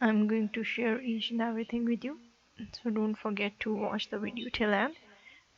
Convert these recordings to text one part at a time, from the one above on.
I'm going to share each and everything with you. So don't forget to watch the video till end.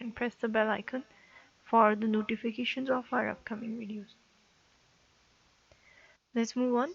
and press the bell icon for the notifications of our upcoming videos. Let's move on.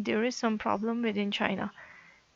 there is some problem within China,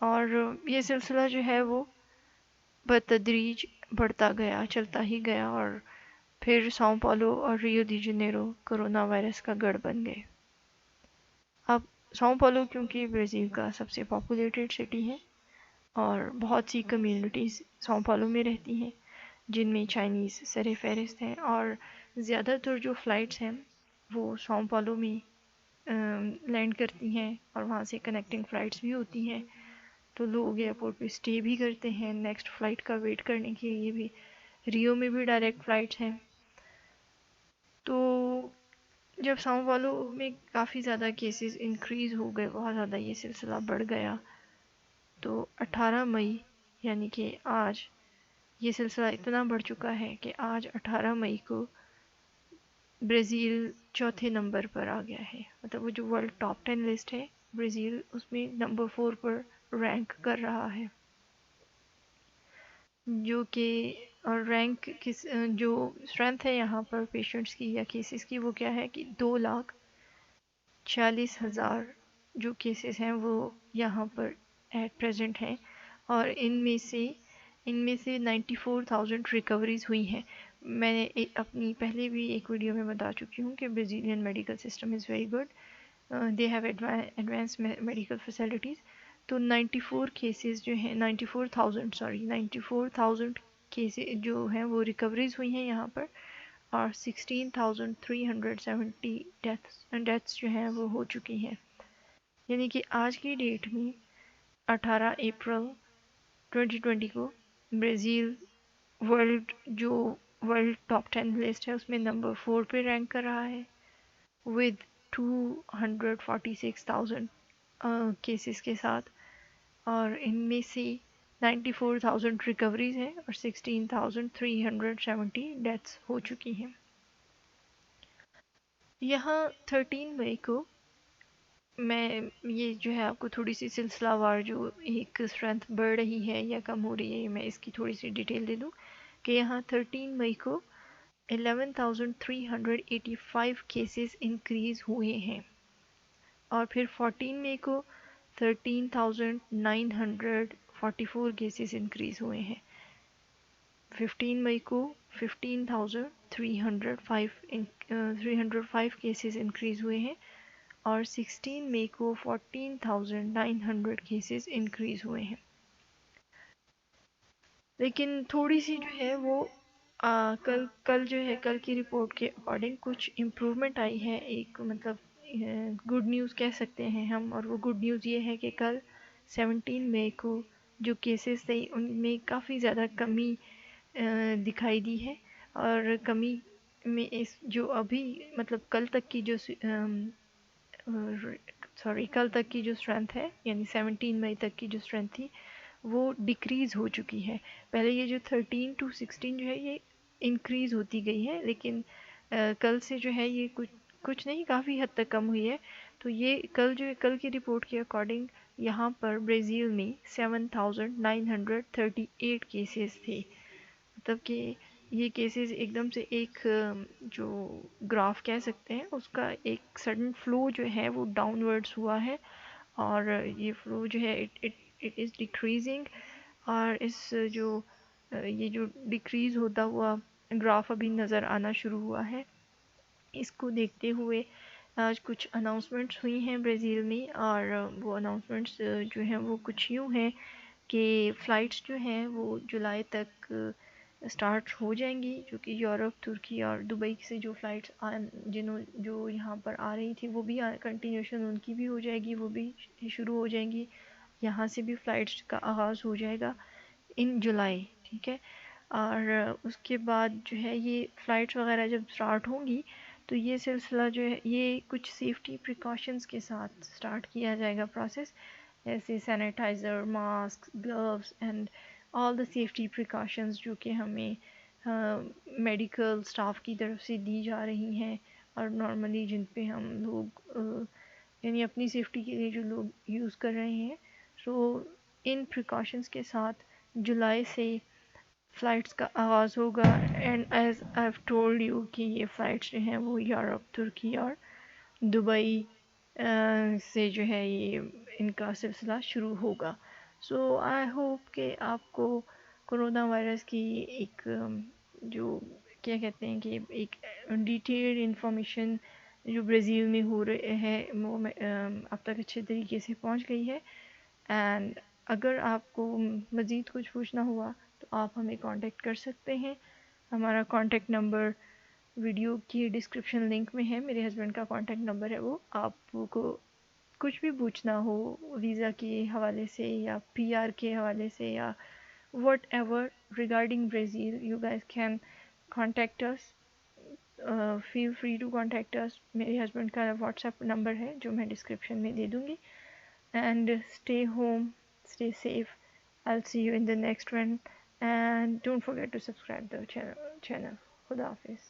اور یہ سلسلہ جو ہے وہ بتدریج بڑھتا گیا، چلتا ہی گیا، اور پھر ساؤ پالو اور ریو دی جنیرو کرونا وائرس کا گڑھ بن گئے۔ اب ساؤ پالو کیونکہ برازیل کا سب سے پاپولیٹڈ سٹی ہے اور بہت سی کمیونٹیز ساؤ پالو میں رہتی ہیں جن میں چائنیز سر فہرست ہیں، اور زیادہ تر جو فلائٹس ہیں وہ ساؤ پالو میں لینڈ کرتی ہیں، اور وہاں سے کنیکٹنگ فلائٹس بھی ہوتی ہیں، تو لوگ ایئرپورٹ پہ اسٹے بھی کرتے ہیں نیکسٹ فلائٹ کا ویٹ کرنے کے لیے بھی۔ ریو میں بھی ڈائریکٹ فلائٹس ہیں۔ تو جب ساؤ پالو میں کافی زیادہ کیسز انکریز ہو گئے، بہت زیادہ یہ سلسلہ بڑھ گیا، تو 18 مئی، یعنی کہ آج یہ سلسلہ اتنا بڑھ چکا ہے کہ آج 18 مئی کو برازیل چوتھے نمبر پر آ گیا ہے، مطلب وہ جو ورلڈ ٹاپ 10 لسٹ ہے، برازیل اس میں نمبر 4 پر رینک کر رہا ہے، جو کہ اور رینک کس جو اسٹرینتھ ہے یہاں پر پیشنٹس کی یا کیسز کی، وہ کیا ہے کہ 2,40,000 جو کیسز ہیں وہ یہاں پر ایٹ پریزنٹ ہیں، اور ان میں سے 94,000 ریکوریز ہوئی ہیں۔ میں نے اپنی پہلے بھی ایک ویڈیو میں بتا چکی ہوں کہ Brazilian medical system is very good, they have advance medical facilities. تو 94 کیسز جو ہیں، 94,000 کیسز جو ہیں وہ ریکوریز ہوئی ہیں یہاں پر، اور 16,370 ڈیتھس جو ہیں وہ ہو چکی ہیں، یعنی کہ آج کی ڈیٹ میں 18 اپریل 2020 کو برازیل ورلڈ ٹاپ 10 لسٹ ہے اس میں نمبر 4 پہ رینک کر رہا ہے ود 246,000 کیسز کے ساتھ، اور ان میں سے 94,000 ریکوریز ہیں اور 16,370 ڈیتھس ہو چکی ہیں۔ یہاں 13 مئی کو میں یہ جو ہے آپ کو تھوڑی سی سلسلہ وار جو ایک اسٹرینتھ بڑھ رہی ہے یا کم ہو رہی ہے، میں اس کی تھوڑی سی ڈیٹیل دے دوں کہ یہاں 13 مئی کو 11,385 کیسز انکریز ہوئے ہیں، اور پھر 14 مئی کو 13,944 کیسز انکریز ہوئے ہیں، 15 مئی کو 15,305 کیسز انکریز ہوئے ہیں، اور 16 مئی کو 14,900 کیسز انکریز ہوئے ہیں۔ لیکن تھوڑی سی جو ہے وہ کل جو ہے، کل کی رپورٹ کے اکارڈنگ کچھ امپرومنٹ آئی ہے، ایک مطلب گڈ نیوز کہہ سکتے ہیں ہم، اور وہ گڈ نیوز یہ ہے کہ کل 17 مئی کو جو کیسز تھے ان میں کافی زیادہ کمی دکھائی دی ہے، اور کمی میں اس جو ابھی مطلب کل تک کی جو کل تک کی جو اسٹرینتھ ہے، یعنی 17 مئی تک کی جو اسٹرینتھ تھی وہ ڈیکریز ہو چکی ہے۔ پہلے یہ جو 13 to 16 جو ہے یہ انکریز ہوتی گئی ہے، لیکن کل سے جو ہے یہ کچھ نہیں، کافی حد تک کم ہوئی ہے۔ تو یہ کل کی رپورٹ کے اکارڈنگ یہاں پر برازیل میں 7,938 کیسز تھے، مطلب کہ یہ کیسز ایک دم سے ایک جو گراف کہہ سکتے ہیں اس کا ایک سڈن فلو جو ہے وہ ڈاؤن ورڈس ہوا ہے، اور یہ فلو جو ہے اٹ از ڈیکریزنگ، اور یہ جو ڈیکریز ہوتا ہوا گراف ابھی نظر آنا شروع ہوا ہے۔ اس کو دیکھتے ہوئے آج کچھ اناؤنسمنٹس ہوئی ہیں برازیل میں، اور وہ اناؤنسمنٹس جو ہیں وہ کچھ یوں ہیں کہ فلائٹس جو ہیں وہ جولائی تک سٹارٹ ہو جائیں گی، جو کہ یورپ، ترکی اور دبئی سے جو فلائٹس جو یہاں پر آ رہی تھی وہ بھی کنٹینیوشن ان کی بھی ہو جائے گی، وہ بھی شروع ہو جائیں گی، یہاں سے بھی فلائٹس کا آغاز ہو جائے گا ان جولائی، ٹھیک ہے۔ اور اس کے بعد جو ہے یہ فلائٹس وغیرہ جب سٹارٹ ہوں گی تو یہ سلسلہ جو ہے یہ کچھ سیفٹی پریکاشنز کے ساتھ سٹارٹ کیا جائے گا پروسیس، جیسے sanitiser, mask, gloves and all the safety precautions جو کہ ہمیں میڈیکل سٹاف کی طرف سے دی جا رہی ہیں، اور نارملی جن پہ ہم لوگ یعنی اپنی سیفٹی کے لیے جو لوگ یوز کر رہے ہیں، سو ان پریکاشنز کے ساتھ جولائی سے فلائٹس کا آغاز ہوگا۔ And as I have told you کہ یہ فلائٹس جو ہیں وہ یورپ، ترکی اور دبئی سے جو ہے یہ ان کا سلسلہ شروع ہوگا۔ سو آئی ہوپ کہ آپ کو کرونا وائرس کی ایک جو کیا کہتے ہیں کہ ایک ڈیٹیلڈ انفارمیشن جو برازیل میں ہو رہے ہے وہ اب تک اچھے طریقے سے پہنچ گئی ہے. اینڈ اگر آپ کو مزید کچھ پوچھنا ہوا تو آپ ہمیں کانٹیکٹ کر سکتے ہیں. ہمارا کانٹیکٹ نمبر ویڈیو کی ڈسکرپشن لنک میں ہے. میرے ہسبینڈ کا کانٹیکٹ نمبر ہے وہ. آپ کو کچھ بھی پوچھنا ہو ویزا کے حوالے سے یا پی آر کے حوالے سے یا whatever regarding Brazil you guys can contact us. Feel free to contact us. میرے ہسبینڈ کا واٹس ایپ نمبر ہے جو میں ڈسکرپشن میں دے دوں گی. And stay home, stay safe. I'll see you in the next one and don't forget to subscribe the channel. Khuda Hafiz.